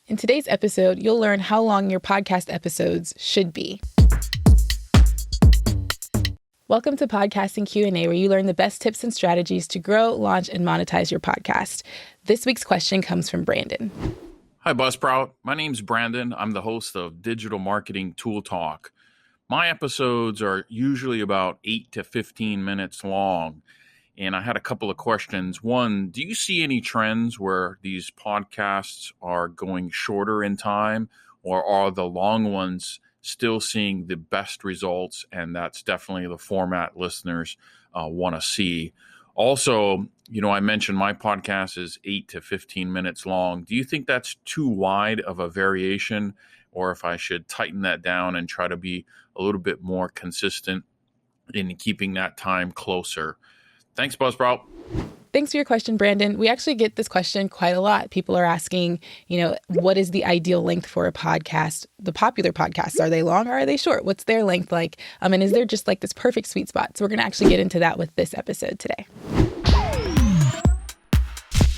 In today's episode, you'll learn how long your podcast episodes should be. Welcome to Podcasting Q&A, where you learn the best tips and strategies to grow, launch, and monetize your podcast. This week's question comes from Brandon. Hi, Buzzsprout. My name's Brandon. I'm the host of Digital Marketing Tool Talk. My episodes are usually about 8 to 15 minutes long. And I had a couple of questions. One, do you see any trends where these podcasts are going shorter in time, or are the long ones still seeing the best results? And that's definitely the format listeners want to see. Also, I mentioned my podcast is 8 to 15 minutes long. Do you think that's too wide of a variation, or if I should tighten that down and try to be a little bit more consistent in keeping that time closer? Thanks, Buzzsprout. Thanks for your question, Brandon. We actually get this question quite a lot. People are asking, what is the ideal length for a podcast? The popular podcasts, are they long or are they short? What's their length like? And is there just like this perfect sweet spot? So we're going to actually get into that with this episode today.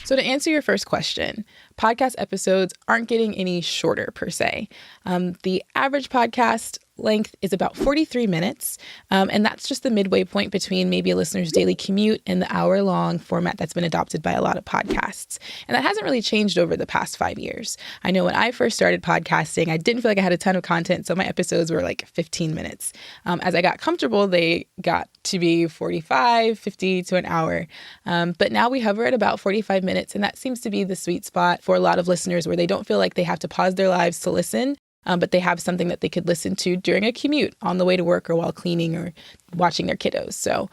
So to answer your first question, podcast episodes aren't getting any shorter per se. The average podcast length is about 43 minutes. And that's just the midway point between maybe a listener's daily commute and the hour-long format that's been adopted by a lot of podcasts. And that hasn't really changed over the past 5 years. I know when I first started podcasting, I didn't feel like I had a ton of content, so my episodes were like 15 minutes. As I got comfortable, they got to be 45, 50 to an hour. But now we hover at about 45 minutes, and that seems to be the sweet spot for a lot of listeners where they don't feel like they have to pause their lives to listen. But they have something that they could listen to during a commute on the way to work or while cleaning or watching their kiddos. So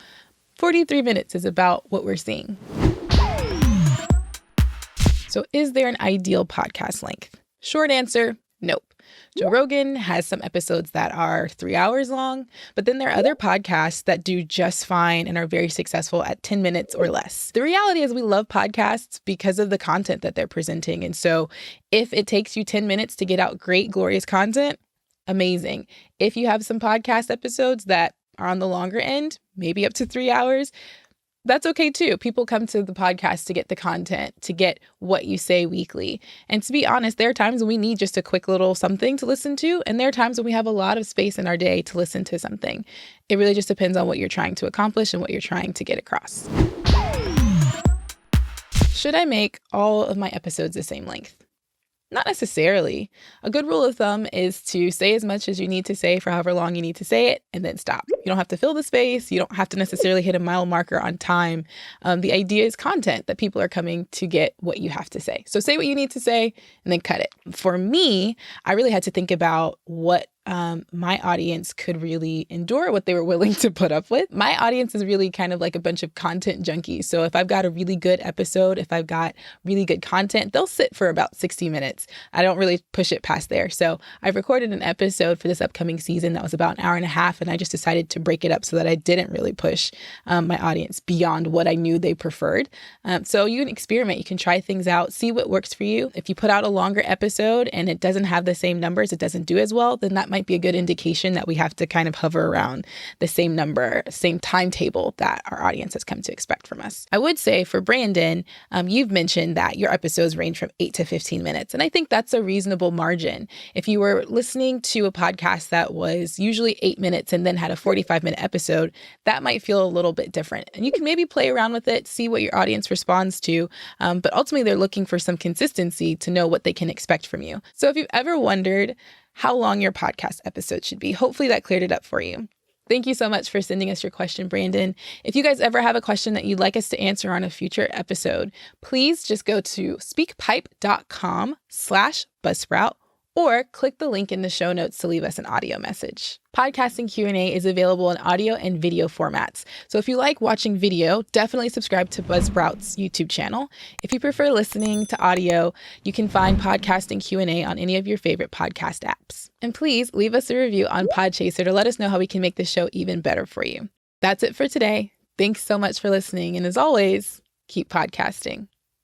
43 minutes is about what we're seeing. So is there an ideal podcast length? Short answer, nope. Joe Rogan has some episodes that are 3 hours long, but then there are other podcasts that do just fine and are very successful at 10 minutes or less. The reality is we love podcasts because of the content that they're presenting. And so if it takes you 10 minutes to get out great, glorious content, amazing. If you have some podcast episodes that are on the longer end, maybe up to 3 hours, that's okay too. People come to the podcast to get the content, to get what you say weekly. And to be honest, there are times when we need just a quick little something to listen to. And there are times when we have a lot of space in our day to listen to something. It really just depends on what you're trying to accomplish and what you're trying to get across. Should I make all of my episodes the same length? Not necessarily. A good rule of thumb is to say as much as you need to say for however long you need to say it, and then stop. You don't have to fill the space. You don't have to necessarily hit a mile marker on time. The idea is content, that people are coming to get what you have to say. So say what you need to say and then cut it. For me, I really had to think about what my audience could really endure, what they were willing to put up with. My audience is really kind of like a bunch of content junkies. So if I've got a really good episode, if I've got really good content, they'll sit for about 60 minutes. I don't really push it past there. So I've recorded an episode for this upcoming season that was about an hour and a half, and I just decided to break it up so that I didn't really push my audience beyond what I knew they preferred. So you can experiment, you can try things out, see what works for you. If you put out a longer episode and it doesn't have the same numbers, it doesn't do as well, then that might be a good indication that we have to kind of hover around the same number, same timetable that our audience has come to expect from us. I would say for Brandon, you've mentioned that your episodes range from 8 to 15 minutes. And I think that's a reasonable margin. If you were listening to a podcast that was usually 8 minutes and then had a 45-minute episode, that might feel a little bit different. And you can maybe play around with it, see what your audience responds to. But ultimately, they're looking for some consistency to know what they can expect from you. So if you've ever wondered how long your podcast episode should be, hopefully that cleared it up for you. Thank you so much for sending us your question, Brandon. If you guys ever have a question that you'd like us to answer on a future episode, please just go to speakpipe.com/Buzzsprout or click the link in the show notes to leave us an audio message. Podcasting Q&A is available in audio and video formats. So if you like watching video, definitely subscribe to Buzzsprout's YouTube channel. If you prefer listening to audio, you can find Podcasting Q&A on any of your favorite podcast apps. And please leave us a review on Podchaser to let us know how we can make this show even better for you. That's it for today. Thanks so much for listening. And as always, keep podcasting.